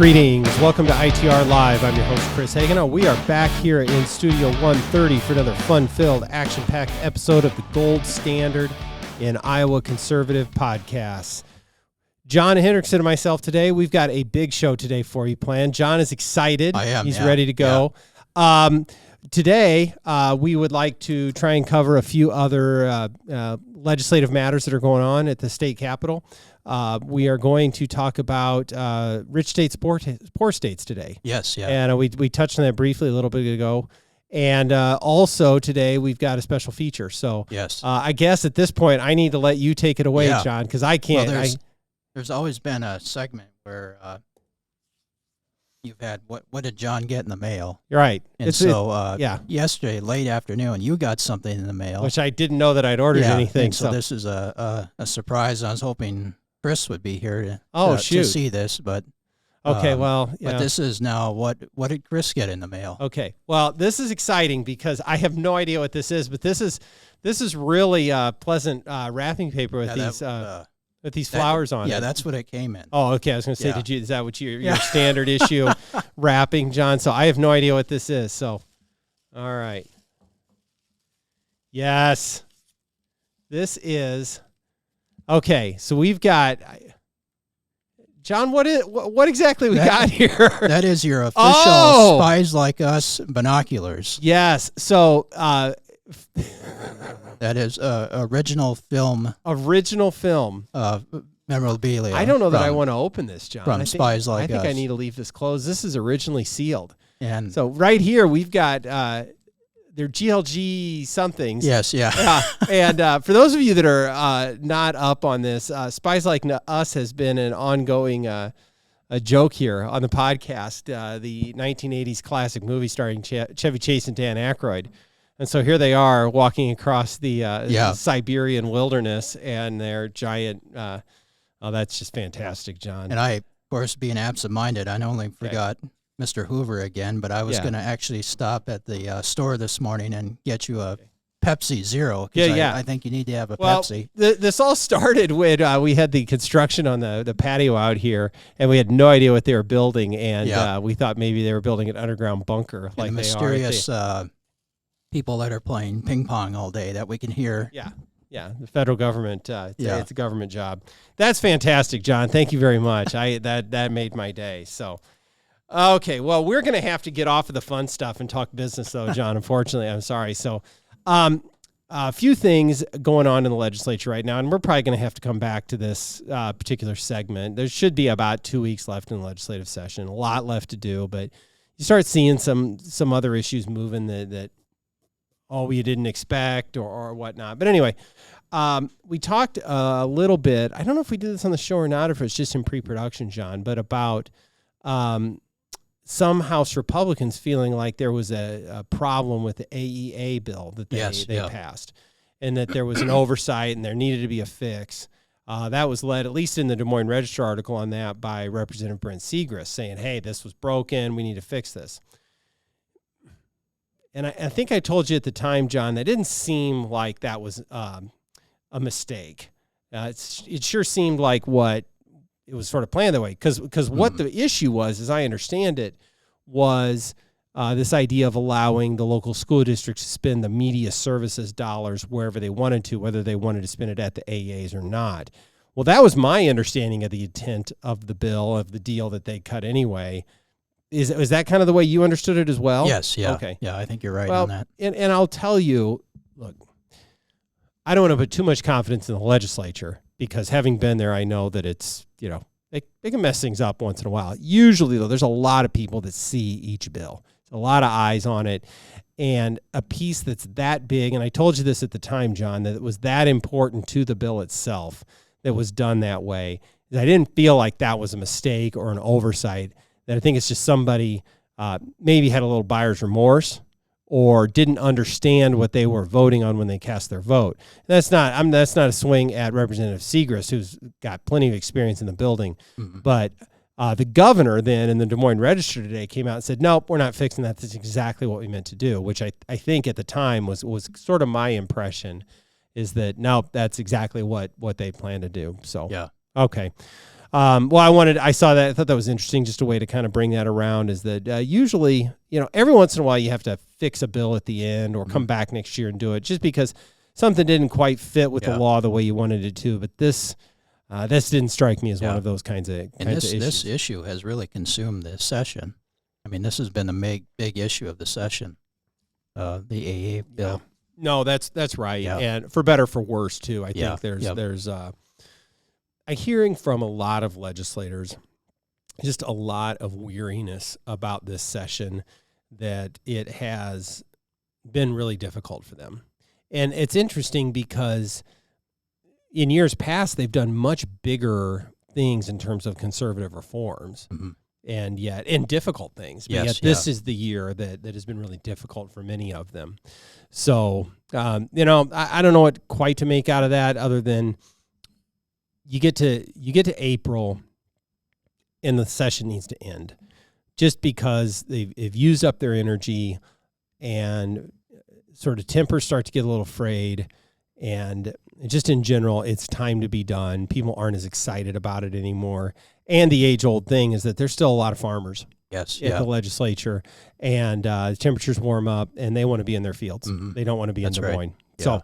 Greetings. Welcome to ITR Live. I'm your host, Chris Hagen. We are back here in Studio 130 for another fun-filled, action-packed episode of the Gold Standard in Iowa Conservative Podcasts. John Hendrickson and myself today, we've got a big show today for you planned. John is excited. I am. He's ready to go. Yeah. Today, we would like to try and cover a few other legislative matters that are going on at the state capitol. We are going to talk about rich states, poor states today. Yes, yeah. And we touched on that briefly a little bit ago. And also today we've got a special feature. So yes. I guess at this point I need to let you take it away, John, because I can't. Well, there's always been a segment where you've had what did John get in the mail? Right. And yesterday late afternoon you got something in the mail, which I didn't know that I'd ordered anything. And so this is a surprise. I was hoping Chris would be here to see this, but okay, but this is now what did Chris get in the mail? Okay, well, this is exciting because I have no idea what this is, but this is really pleasant wrapping paper with these flowers on it. Yeah, that's what it came in. Oh, okay. I was going to say, is that what your standard issue wrapping, John? So I have no idea what this is. So, all right. Yes, this is. Okay, so we've got, John, what exactly we got here? That is your official Spies Like Us binoculars. Yes, so. That is original film. Original film. Memorabilia. I don't know that I want to open this, John. From Spies Like Us. I think I need to leave this closed. This is originally sealed. And so right here we've got... they're GLG somethings. Yes, yeah. And for those of you that are not up on this, Spies Like Us has been an ongoing a joke here on the podcast, the 1980s classic movie starring Chevy Chase and Dan Aykroyd. And so here they are walking across the Siberian wilderness, and they're giant. That's just fantastic, John. And I, of course, being absent-minded, I not only forgot Mr. Hoover again, but I was going to actually stop at the store this morning and get you a Pepsi Zero. I think you need to have a Pepsi. This all started when we had the construction on the patio out here, and we had no idea what they were building, and we thought maybe they were building an underground bunker and like mysterious people that are playing ping pong all day that we can hear. Yeah, the federal government. It's a government job. That's fantastic, John. Thank you very much. That made my day. So. Okay, well, we're going to have to get off of the fun stuff and talk business, though, John. Unfortunately, I'm sorry. So a few things going on in the legislature right now, and we're probably going to have to come back to this particular segment. There should be about 2 weeks left in the legislative session, a lot left to do, but you start seeing some other issues moving that you didn't expect or whatnot. But anyway, we talked a little bit, I don't know if we did this on the show or not, or if it's just in pre-production, John, but about some House Republicans feeling like there was a problem with the AEA bill that they passed, and that there was an oversight and there needed to be a fix. That was led, at least in the Des Moines Register article on that, by Representative Brent Segrist saying, hey, this was broken, we need to fix this. And I think I told you at the time, John, that didn't seem like that was a mistake. It sure seemed like it was sort of planned that way because what the issue was, as I understand it, was this idea of allowing the local school districts to spend the media services dollars wherever they wanted to, whether they wanted to spend it at the AEAs or not. Well, that was my understanding of the intent of the bill, of the deal that they cut anyway. Is that kind of the way you understood it as well? Yes, yeah. Okay. Yeah, I think you're right on that. And I'll tell you, look, I don't want to put too much confidence in the legislature because having been there, I know that it's, they can mess things up once in a while. Usually, though, there's a lot of people that see each bill. There's a lot of eyes on it. And a piece that's that big, and I told you this at the time, John, that it was that important to the bill itself that was done that way. I didn't feel like that was a mistake or an oversight. That I think it's just somebody maybe had a little buyer's remorse or didn't understand what they were voting on when they cast their vote. That's not a swing at Representative Segrist, who's got plenty of experience in the building. Mm-hmm. But the governor then in the Des Moines Register today came out and said, nope, we're not fixing that. That's exactly what we meant to do, which I think at the time was sort of my impression, is that, nope, that's exactly what they plan to do. So, yeah. Okay. I saw that. I thought that was interesting. Just a way to kind of bring that around is that usually, every once in a while you have to fix a bill at the end or come back next year and do it just because something didn't quite fit with the law the way you wanted it to. But this didn't strike me as one of those kinds of issues. This issue has really consumed this session. I mean, this has been the big issue of the session, the AA bill. No, that's right, and for better for worse too. I think there's I'm hearing from a lot of legislators just a lot of weariness about this session, that it has been really difficult for them. And it's interesting because in years past they've done much bigger things in terms of conservative reforms. And difficult things. But yet this is the year that has been really difficult for many of them. So, I don't know what quite to make out of that, other than you get to April and the session needs to end, just because they've used up their energy and sort of tempers start to get a little frayed. And just in general, it's time to be done. People aren't as excited about it anymore. And the age-old thing is that there's still a lot of farmers at the legislature, and the temperatures warm up, and they want to be in their fields. They don't want to be in Des Moines. Right.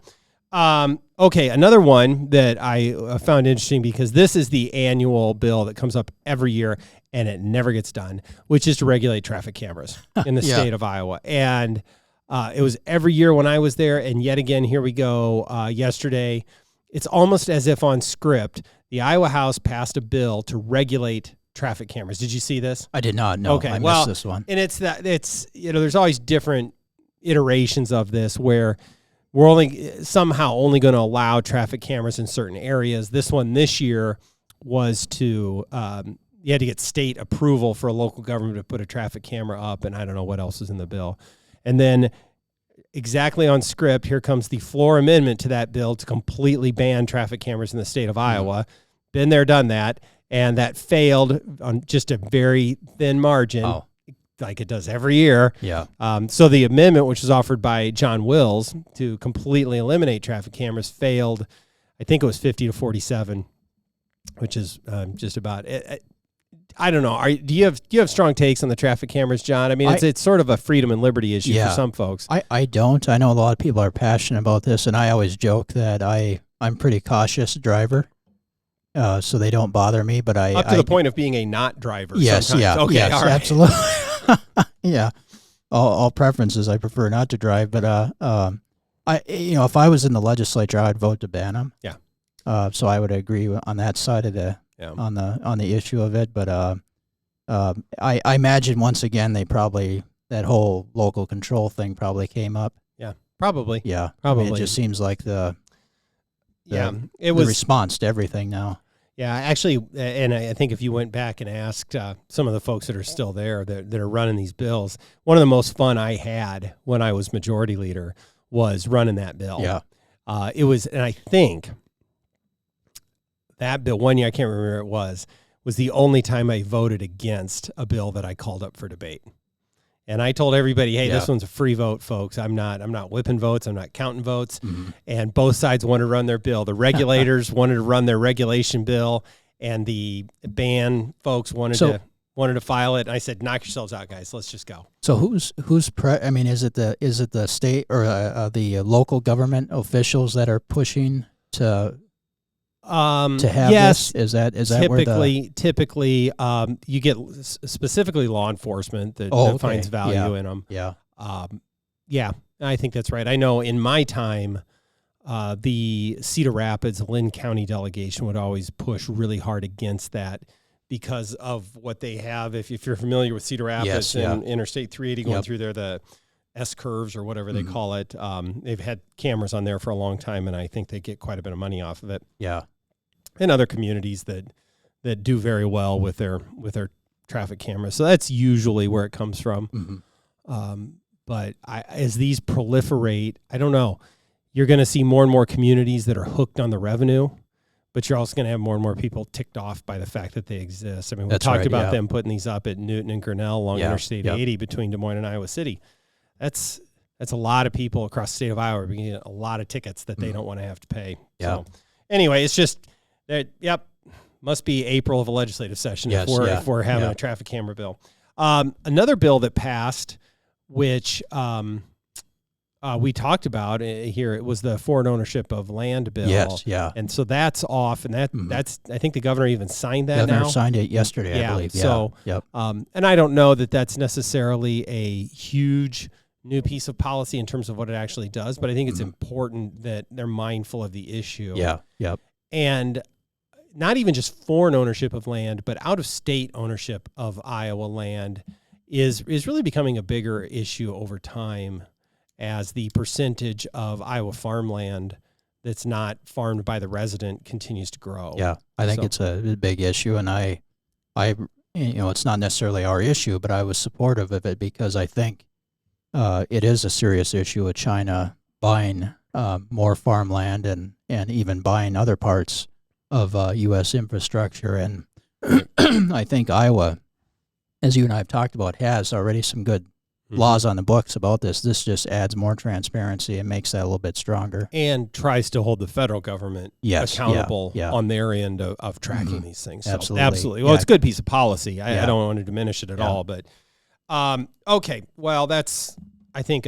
So, okay, another one that I found interesting, because this is the annual bill that comes up every year, and it never gets done, which is to regulate traffic cameras in the state of Iowa. And it was every year when I was there, and yet again, here we go yesterday. It's almost as if on script, the Iowa House passed a bill to regulate traffic cameras. Did you see this? I did not. No, okay, I missed this one. And it's there's always different iterations of this where we're somehow only going to allow traffic cameras in certain areas. This one this year was to you had to get state approval for a local government to put a traffic camera up, and I don't know what else is in the bill. And then exactly on script, here comes the floor amendment to that bill to completely ban traffic cameras in the state of Iowa. Been there, done that, and that failed on just a very thin margin, like it does every year. So the amendment, which was offered by John Wills to completely eliminate traffic cameras, failed. I think it was 50 to 47, which is just about it. I don't know. Do you have strong takes on the traffic cameras, John? I mean, it's sort of a freedom and liberty issue for some folks. I don't. I know a lot of people are passionate about this, and I always joke that I'm pretty cautious driver, so they don't bother me. But up to the point of being a not driver. Yes, sometimes. Okay, yes, all right. Absolutely. Yeah, all preferences. I prefer not to drive, but if I was in the legislature, I'd vote to ban them. Yeah. So I would agree on that side of the. On the issue of it, but I imagine once again that whole local control thing probably came up. Yeah, probably. Yeah, probably. I mean, it just seems like the it was the response to everything now. Yeah, actually, and I think if you went back and asked some of the folks that are still there that are running these bills, one of the most fun I had when I was majority leader was running that bill. Yeah, it was, and I think that bill, one year, I can't remember was the only time I voted against a bill that I called up for debate. And I told everybody, hey, this one's a free vote, folks. I'm not whipping votes. I'm not counting votes. And both sides wanted to run their bill. The regulators wanted to run their regulation bill, and the ban folks wanted to file it. And I said, knock yourselves out, guys. Let's just go. So who's I mean, is it the state or the local government officials that are pushing to have this? Is that typically you get specifically law enforcement that finds value in them. I think that's right. I know in my time, the Cedar Rapids Lynn County delegation would always push really hard against that because of what they have. If you're familiar with Cedar Rapids and Interstate 380 going through there, the S curves or whatever they call it, they've had cameras on there for a long time, and I think they get quite a bit of money off of it. Yeah. And other communities that do very well with their traffic cameras. So that's usually where it comes from. But as these proliferate, I don't know, you're going to see more and more communities that are hooked on the revenue, but you're also going to have more and more people ticked off by the fact that they exist. I mean, we talked about them putting these up at Newton and Grinnell along Interstate 80 between Des Moines and Iowa City. That's a lot of people across the state of Iowa are getting a lot of tickets that they don't want to have to pay. So anyway, it's just that, must be April of a legislative session Yes, if we're having a traffic camera bill. Another bill that passed, which we talked about here, it was the foreign ownership of land bill. Yes, yeah. And so that's off, and that's I think the governor even signed that Governor now. signed it yesterday, I believe. Yeah. So, yep. And I don't know that that's necessarily a huge new piece of policy in terms of what it actually does, but I think it's important that they're mindful of the issue. Yeah, yep. And not even just foreign ownership of land, but out-of-state ownership of Iowa land is really becoming a bigger issue over time as the percentage of Iowa farmland that's not farmed by the resident continues to grow. Yeah, I think it's a big issue, and I, it's not necessarily our issue, but I was supportive of it because I think it is a serious issue with China buying more farmland and even buying other parts of U.S. infrastructure. And I think Iowa, as you and I have talked about, has already some good laws on the books about this. This just adds more transparency and makes that a little bit stronger. And tries to hold the federal government accountable on their end of tracking these things. So, absolutely. Well, it's a good piece of policy. I don't want to diminish it at all, but okay. Well, that's, I think,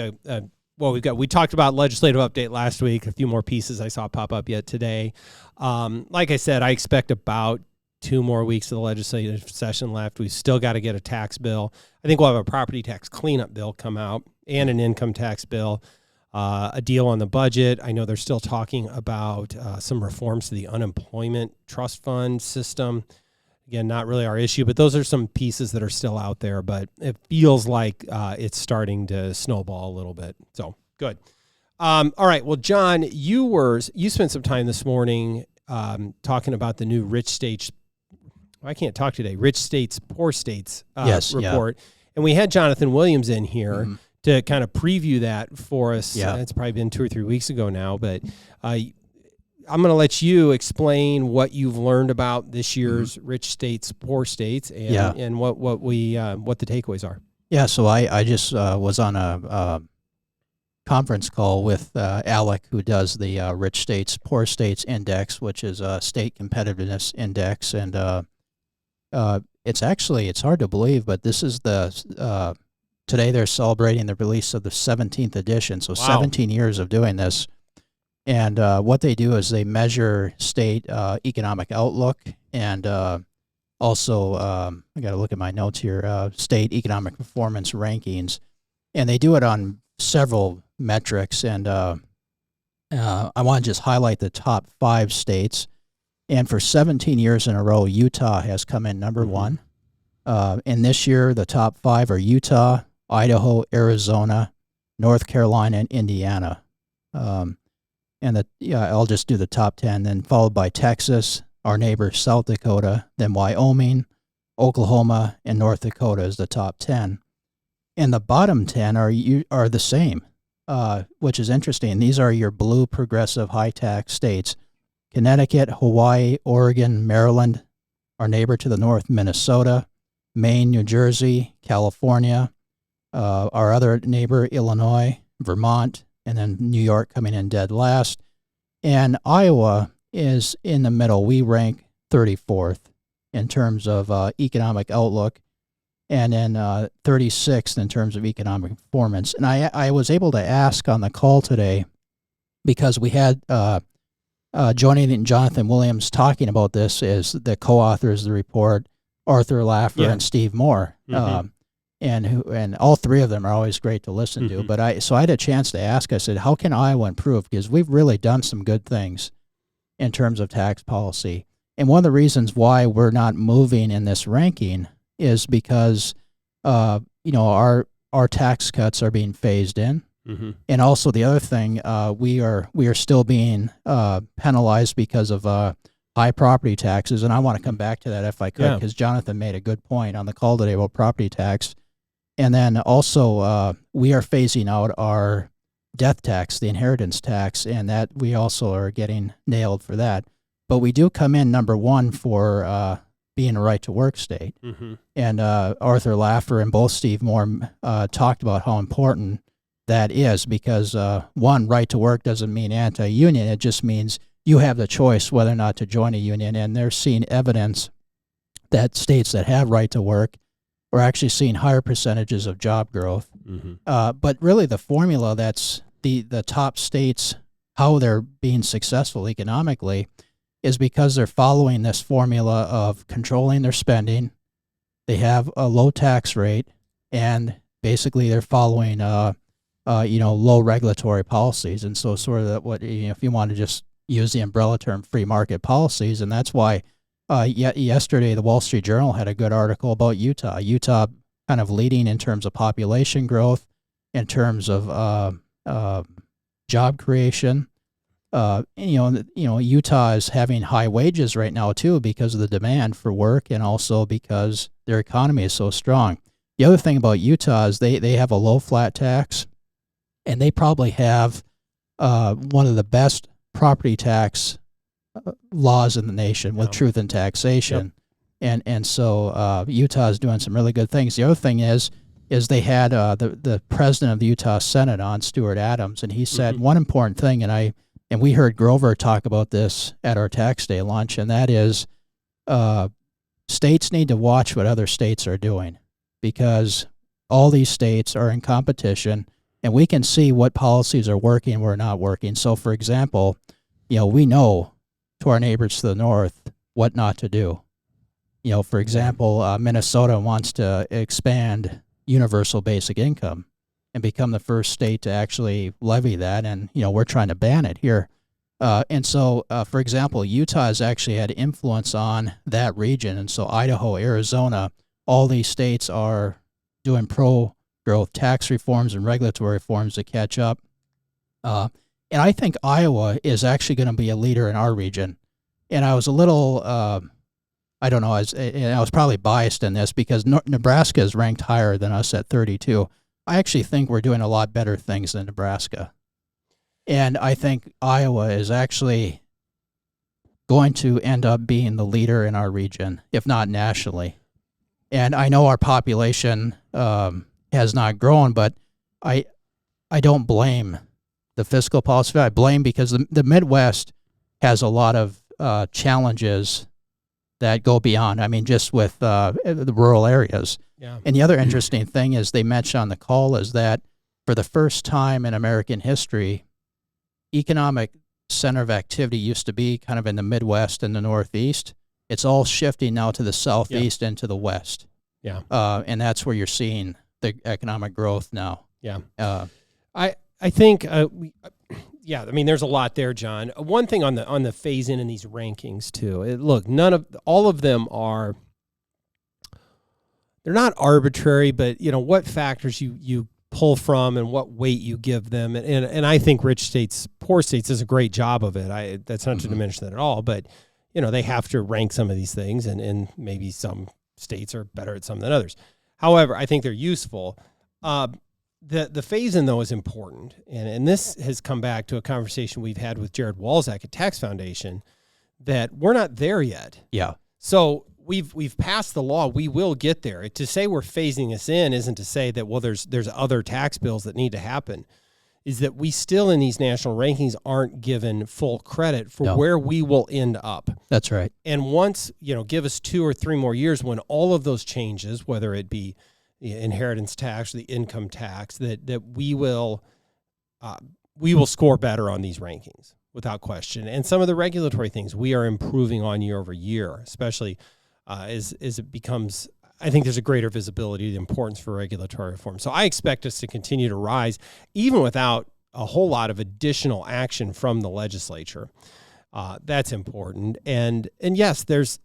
we talked about legislative update last week, a few more pieces I saw pop up yet today. Like I said, I expect about 2 more weeks of the legislative session left. We've still got to get a tax bill. I think we'll have a property tax cleanup bill come out and an income tax bill, a deal on the budget. I know they're still talking about some reforms to the unemployment trust fund system. Again, not really our issue, but those are some pieces that are still out there, but it feels like it's starting to snowball a little bit. So good. All right. Well, John, you spent some time this morning talking about the new rich states. I can't talk today. Rich states, poor states report. Yeah. And we had Jonathan Williams in here to kind of preview that for us. Yeah. It's probably been 2 or 3 weeks ago now, but I'm going to let you explain what you've learned about this year's rich states, poor states, and what the takeaways are. Yeah. So I just was on a conference call with Alec, who does the Rich States, Poor States Index, which is a state competitiveness index. And it's hard to believe, but this is today they're celebrating the release of the 17th edition. So 17 years of doing this. And what they do is they measure state economic outlook and also, I got to look at my notes here, state economic performance rankings. And they do it on several metrics, and I want to just highlight the top 5 states. And for 17 years in a row, Utah has come in number 1. And this year, the top 5 are Utah, Idaho, Arizona, North Carolina, and Indiana. I'll just do the top 10, then followed by Texas, our neighbor South Dakota, then Wyoming, Oklahoma, and North Dakota is the top 10. And the bottom 10 are the same, which is interesting. These are your blue progressive high-tax states: Connecticut, Hawaii, Oregon, Maryland, our neighbor to the north, Minnesota, Maine, New Jersey, California, our other neighbor, Illinois, Vermont, and then New York coming in dead last. And Iowa is in the middle. We rank 34th in terms of economic outlook, and then 36th in terms of economic performance. And I was able to ask on the call today, because we had Jonathan Williams talking about this as the co-authors of the report, Arthur Laffer and Steve Moore. And all 3 of them are always great to listen to. But I had a chance to ask. I said, how can Iowa improve? Because we've really done some good things in terms of tax policy. And one of the reasons why we're not moving in this ranking is because our tax cuts are being phased in. And also the other thing, we are still being penalized because of high property taxes. And I want to come back to that if I could, because Jonathan made a good point on the call today about property tax. And then also we are phasing out our death tax, the inheritance tax, and that we also are getting nailed for that. But we do come in number 1 for being a right-to-work state. And Arthur Laffer and both Steve Moore talked about how important that is, because one, right to work doesn't mean anti-union. It just means you have the choice whether or not to join a union, and they're seeing evidence that states that have right to work are actually seeing higher percentages of job growth. But really the formula that's the top states, how they're being successful economically, is because they're following this formula of controlling their spending. They have a low tax rate, and basically they're following low regulatory policies. And so sort of what, if you want to just use the umbrella term, free market policies. And that's why yesterday the Wall Street Journal had a good article about Utah. Utah kind of leading in terms of population growth, in terms of job creation. Utah is having high wages right now too because of the demand for work, and also because their economy is so strong. The other thing about Utah is they have a low flat tax, and they probably have one of the best property tax laws in the nation with truth in taxation. Yep. And so Utah is doing some really good things. The other thing is they had the president of the Utah Senate on, Stuart Adams, and he said one important thing, and we heard Grover talk about this at our tax day lunch, and that is states need to watch what other states are doing, because all these states are in competition, and we can see what policies are working and what are not working. So, for example, we know to our neighbors to the north what not to do. For example, Minnesota wants to expand universal basic income and become the first state to actually levy that, and we're trying to ban it here. And so, for example, Utah has actually had influence on that region, and so Idaho, Arizona, all these states are doing pro-growth tax reforms and regulatory reforms to catch up. And I think Iowa is actually going to be a leader in our region. And I was a little, I don't know, I was probably biased in this because Nebraska is ranked higher than us at 32. I actually think we're doing a lot better things than Nebraska. And I think Iowa is actually going to end up being the leader in our region, if not nationally. And I know our population has not grown, but I don't blame the fiscal policy. I blame because the Midwest has a lot of challenges that go beyond. I mean, just with the rural areas. Yeah. And the other interesting thing is they mentioned on the call is that for the first time in American history, economic center of activity used to be kind of in the Midwest and the Northeast. It's all shifting now to the Southeast and to the West. Yeah. And that's where you're seeing the economic growth now. Yeah. I think yeah, I mean, there's a lot there, John. One thing on the phase in these rankings too. Look, all of them are. They're not arbitrary, but what factors you pull from and what weight you give them, and I think rich states, poor states does a great job of it. That's not to diminish that at all, but they have to rank some of these things, and maybe some states are better at some than others. However, I think they're useful. The phase-in, though, is important, and this has come back to a conversation we've had with Jared Walczak at Tax Foundation, that we're not there yet. Yeah. So we've passed the law. We will get there. To say we're phasing this in isn't to say that, well, there's other tax bills that need to happen. Is that we still in these national rankings aren't given full credit for where we will end up. That's right. And once, give us 2 or 3 more years when all of those changes, whether it be the inheritance tax, the income tax, that we will score better on these rankings without question. And some of the regulatory things we are improving on year over year, especially as it becomes. I think there's a greater visibility of the importance for regulatory reform. So I expect us to continue to rise, even without a whole lot of additional action from the legislature. That's important. And yes, there's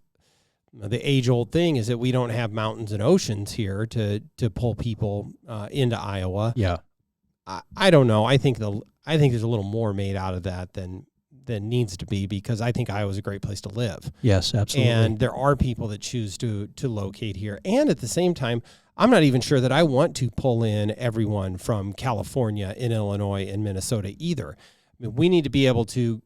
the age-old thing is that we don't have mountains and oceans here to pull people into Iowa. Yeah, I don't know. I think there's a little more made out of that than needs to be, because I think Iowa's a great place to live. Yes, absolutely. And there are people that choose to locate here. And at the same time, I'm not even sure that I want to pull in everyone from California, in Illinois, and Minnesota either. I mean, we need to be able to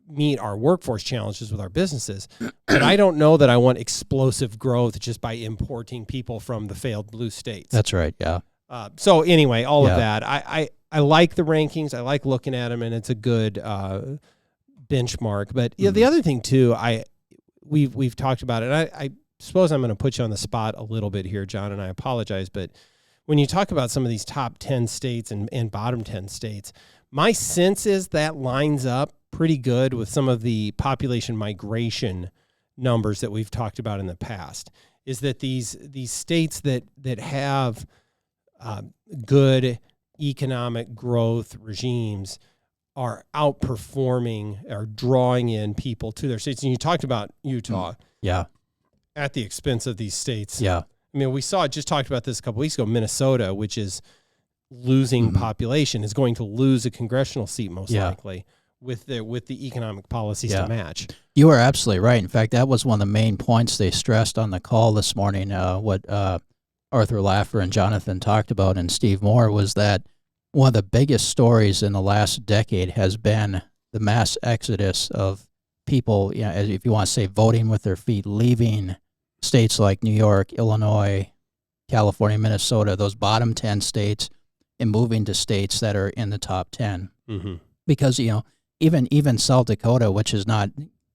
meet our workforce challenges with our businesses. But I don't know that I want explosive growth just by importing people from the failed blue states. That's right, yeah. So anyway, all of that. I like the rankings. I like looking at them, and it's a good benchmark. But the other thing too, we've talked about it. I suppose I'm going to put you on the spot a little bit here, John, and I apologize, but when you talk about some of these top 10 states and bottom 10 states, my sense is that lines up pretty good with some of the population migration numbers that we've talked about in the past, is that these states that have good economic growth regimes are outperforming or drawing in people to their states. And you talked about Utah. Yeah. At the expense of these states. Yeah. I mean, just talked about this a couple weeks ago. Minnesota, which is losing population, is going to lose a congressional seat most likely with the economic policies to match. You are absolutely right. In fact, that was one of the main points they stressed on the call this morning. What Arthur Laffer and Jonathan talked about and Steve Moore was that one of the biggest stories in the last decade has been the mass exodus of people, if you want to say voting with their feet, leaving states like New York, Illinois, California, Minnesota, those bottom 10 states, and moving to states that are in the top 10. Mm-hmm. Because, even South Dakota, which is not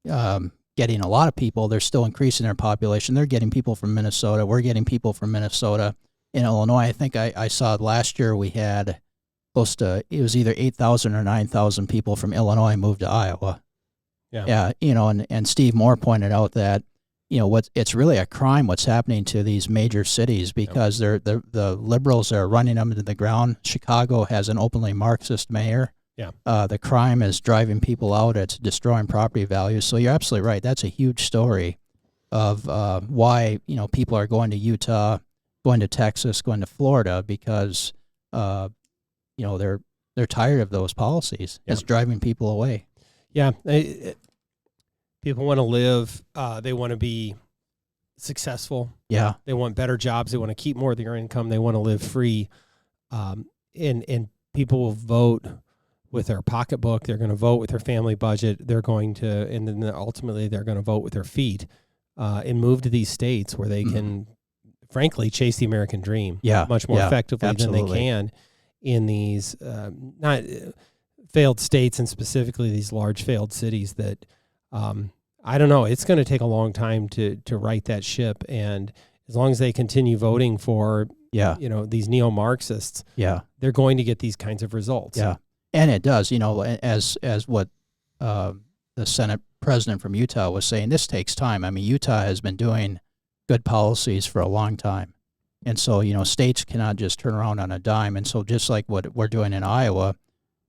getting a lot of people, they're still increasing their population. They're getting people from Minnesota. We're getting people from Minnesota. In Illinois, I think I saw last year we had close to, it was either 8,000 or 9,000 people from Illinois moved to Iowa. Yeah. And Steve Moore pointed out that, it's really a crime what's happening to these major cities because the liberals are running them into the ground. Chicago has an openly Marxist mayor. Yeah. The crime is driving people out. It's destroying property values. So you're absolutely right. That's a huge story of why, people are going to Utah, going to Texas, going to Florida because, they're tired of those policies. Yeah. It's driving people away. Yeah. People want to live. They want to be successful. Yeah. They want better jobs. They want to keep more of their income. They want to live free. And people will vote with their pocketbook. They're going to vote with their family budget. They're going to, and then ultimately they're going to vote with their feet and move to these states where they can, frankly, chase the American dream much more effectively than they can in these not failed states and specifically these large failed cities that I don't know. It's going to take a long time to right that ship. And as long as they continue voting for, these neo-Marxists, they're going to get these kinds of results. Yeah. And it does, as what the Senate president from Utah was saying, this takes time. I mean, Utah has been doing good policies for a long time. And so, states cannot just turn around on a dime. And so just like what we're doing in Iowa,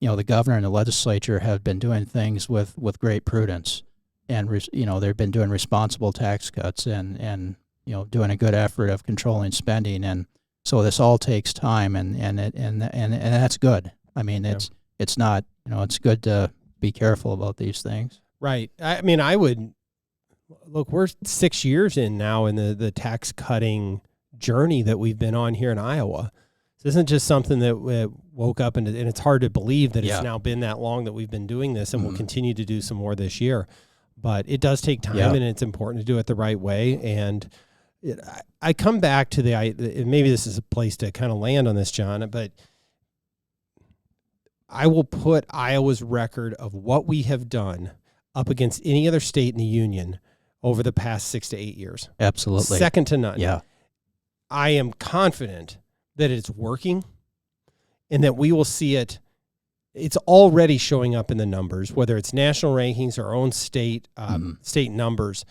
the governor and the legislature have been doing things with great prudence. And, they've been doing responsible tax cuts and doing a good effort of controlling spending. And so this all takes time and that's good. I mean, it's not, it's good to be careful about these things. Right. I mean, we're 6 years in now in the tax cutting journey that we've been on here in Iowa. This isn't just something that woke up and it's hard to believe that it's now been that long that we've been doing this and we'll continue to do some more this year. But it does take time and it's important to do it the right way. And I come back to maybe this is a place to kind of land on this, John, but I will put Iowa's record of what we have done up against any other state in the union over the past 6 to 8 years. Absolutely. Second to none. Yeah. I am confident that it's working and that we will see it. It's already showing up in the numbers, whether it's national rankings or our own state numbers,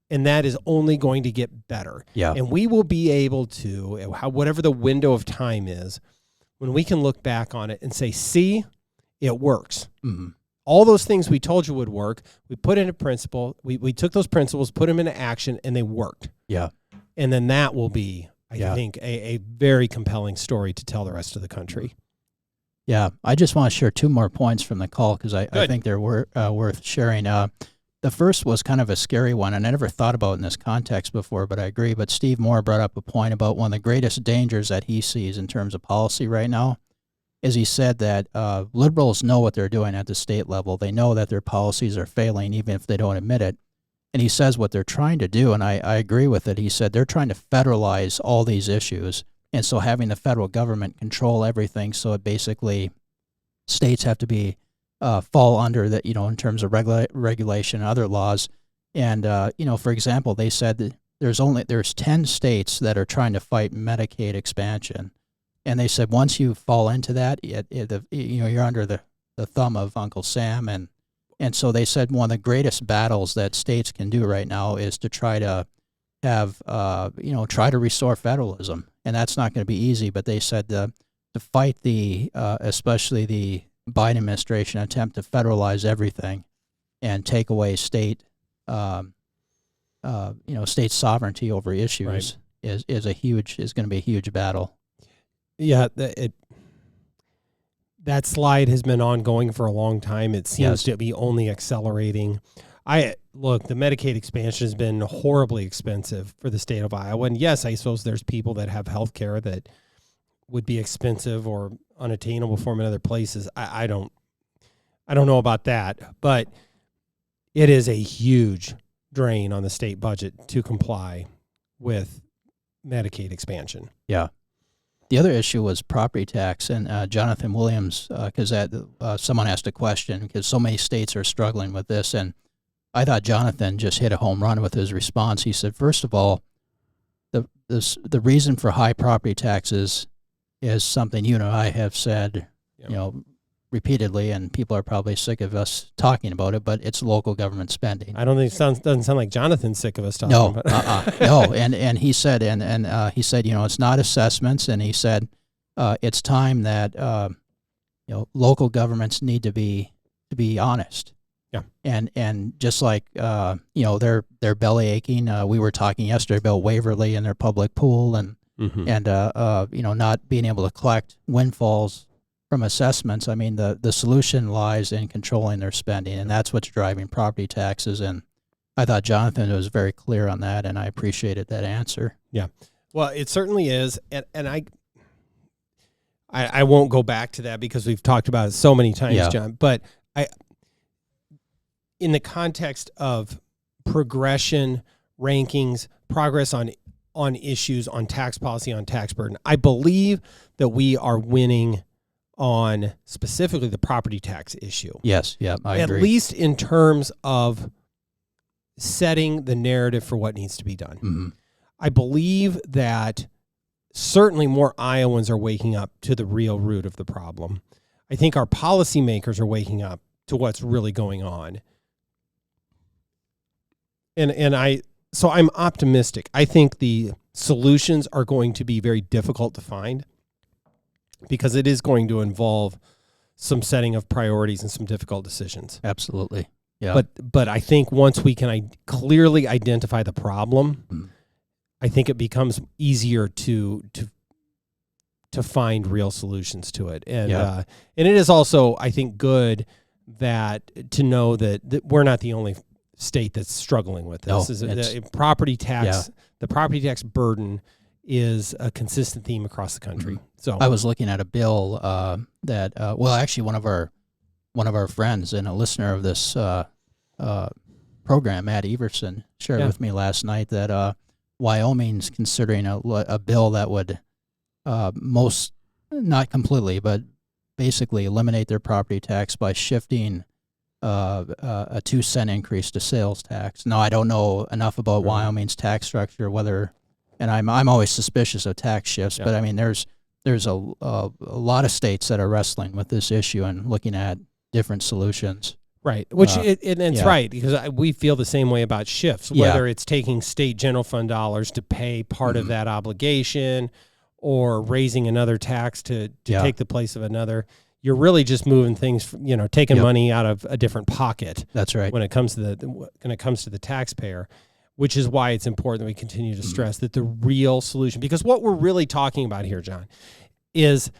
and that is only going to get better. Yeah. And we will be able to, whatever the window of time is, when we can look back on it and say, see, it works. Mm-hmm. All those things we told you would work, we put into principle. We took those principles, put them into action, and they worked. Yeah. And then that will be, I think, a very compelling story to tell the rest of the country. Yeah, I just want to share 2 more points from the call because I think they're worth sharing. The first was kind of a scary one, and I never thought about it in this context before, but I agree. But Steve Moore brought up a point about one of the greatest dangers that he sees in terms of policy right now is he said that liberals know what they're doing at the state level. They know that their policies are failing, even if they don't admit it. And he says what they're trying to do, and I agree with it. He said they're trying to federalize all these issues. And so having the federal government control everything, so it basically states have to be fall under that, in terms of regulation and other laws. And, for example, they said that there's 10 states that are trying to fight Medicaid expansion. And they said once you fall into that, you're under the thumb of Uncle Sam. And so they said one of the greatest battles that states can do right now is to try to have, try to restore federalism. And that's not going to be easy. But they said to fight especially the Biden administration attempt to federalize everything and take away state sovereignty over issues is going to be a huge battle. Yeah, that slide has been ongoing for a long time. It seems to be only accelerating. The Medicaid expansion has been horribly expensive for the state of Iowa. And yes, I suppose there's people that have health care that would be expensive or unattainable for them in other places. I don't know about that, but it is a huge drain on the state budget to comply with Medicaid expansion. Yeah. The other issue was property tax, and Jonathan Williams, because someone asked a question, because so many states are struggling with this, and I thought Jonathan just hit a home run with his response. He said, first of all, the reason for high property taxes is something you and I have said, repeatedely, and people are probably sick of us talking about it, but it's local government spending. I don't think doesn't sound like Jonathan's sick of us talking about it. No. And he said, he said, it's not assessments, and he said, it's time that, local governments need to be honest. Yeah. And just like, they're belly aching. We were talking yesterday about Waverly and their public pool and not being able to collect windfalls from assessments. I mean, the solution lies in controlling their spending, and that's what's driving property taxes. And I thought Jonathan was very clear on that, and I appreciated that answer. Yeah. Well, it certainly is. And I won't go back to that because we've talked about it so many times, John. But in the context of progression, rankings, progress on issues, on tax policy, on tax burden, I believe that we are winning on specifically the property tax issue. Yes, I agree. At least in terms of setting the narrative for what needs to be done. Mm-hmm. I believe that certainly more Iowans are waking up to the real root of the problem. I think our policymakers are waking up to what's really going on. So I'm optimistic. I think the solutions are going to be very difficult to find, because it is going to involve some setting of priorities and some difficult decisions. Absolutely. Yeah. But I think once we can clearly identify the problem, I think it becomes easier to find real solutions to it. And and it is also, I think, good to know that we're not the only state that's struggling with this. The property tax. The property tax burden is a consistent theme across the country. Mm-hmm. So I was looking at a bill that actually one of our friends and a listener of this program, Matt Everson, shared with me last night that Wyoming's considering a bill that would not completely, but basically eliminate their property tax by shifting a 2-cent increase to sales tax. Now, I don't know enough about Wyoming's tax structure, and I'm always suspicious of tax shifts, but I mean, there's a lot of states that are wrestling with this issue and looking at different solutions. Right, it's right, because we feel the same way about shifts, whether it's taking state general fund dollars to pay part of that obligation or raising another tax to take the place of another. You're really just moving things, taking money out of a different pocket. That's right. When it comes to the taxpayer, which is why it's important that we continue to stress that the real solution, because what we're really talking about here, John, is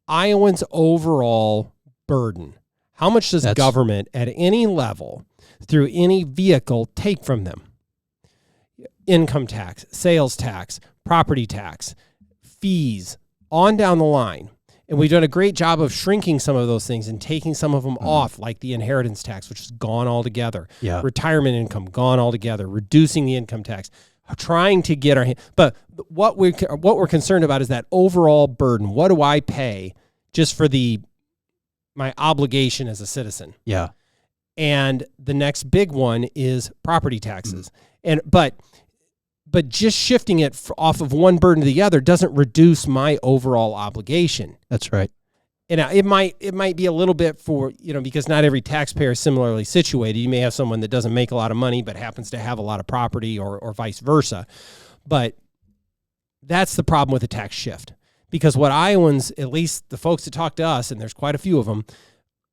Iowans' overall burden. How much does government at any level, through any vehicle, take from them? Income tax, sales tax, property tax, fees, on down the line. And we've done a great job of shrinking some of those things and taking some of them off, like the inheritance tax, which is gone altogether. Yeah. Retirement income, gone altogether. Reducing the income tax. Trying to get but what we're concerned about is that overall burden. What do I pay just for the my obligation as a citizen. Yeah. And the next big one is property taxes. But just shifting it off of one burden to the other doesn't reduce my overall obligation. That's right. And it might be a little bit for, because not every taxpayer is similarly situated. You may have someone that doesn't make a lot of money but happens to have a lot of property or vice versa. But that's the problem with a tax shift. Because what Iowans, at least the folks that talk to us, and there's quite a few of them,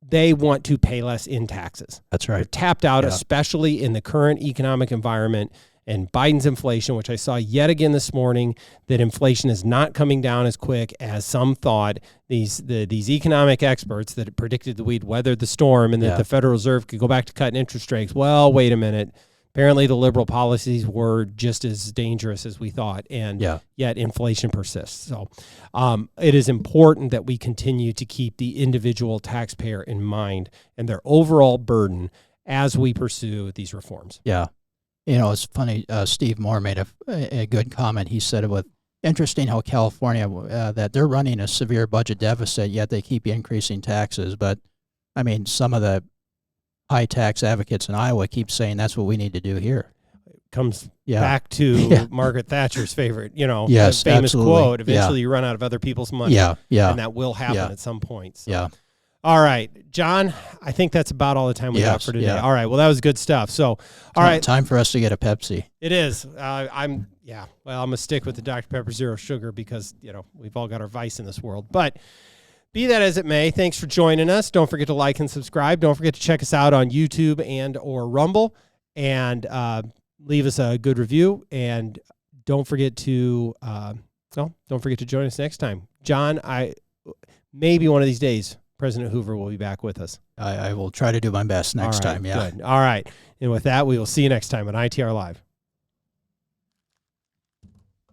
they want to pay less in taxes. That's right. They're tapped out, especially in the current economic environment. And Biden's inflation, which I saw yet again this morning, that inflation is not coming down as quick as some thought. These economic experts that predicted that we'd weather the storm and that the Federal Reserve could go back to cutting interest rates. Well, wait a minute. Apparently the liberal policies were just as dangerous as we thought, and yet inflation persists. So it is important that we continue to keep the individual taxpayer in mind and their overall burden as we pursue these reforms. Yeah. It's funny, Steve Moore made a good comment. He said it was interesting how California, that they're running a severe budget deficit, yet they keep increasing taxes. But, I mean, some of the high tax advocates in Iowa keep saying that's what we need to do here. Comes back to Margaret Thatcher's favorite, famous absolutely. quote, eventually you run out of other people's money. And that will happen at some point. So. Yeah. All right, John, I think that's about all the time we got for today. All right, well, that was good stuff. So, all right. Time for us to get a Pepsi. It is. I'm going to stick with the Dr. Pepper Zero Sugar because, we've all got our vice in this world. But be that as it may, thanks for joining us. Don't forget to like and subscribe. Don't forget to check us out on YouTube and or Rumble. And leave us a good review. And don't forget to join us next time. John, maybe one of these days, President Hoover will be back with us. I will try to do my best next time. Yeah. Good. All right. And with that, we will see you next time on ITR Live.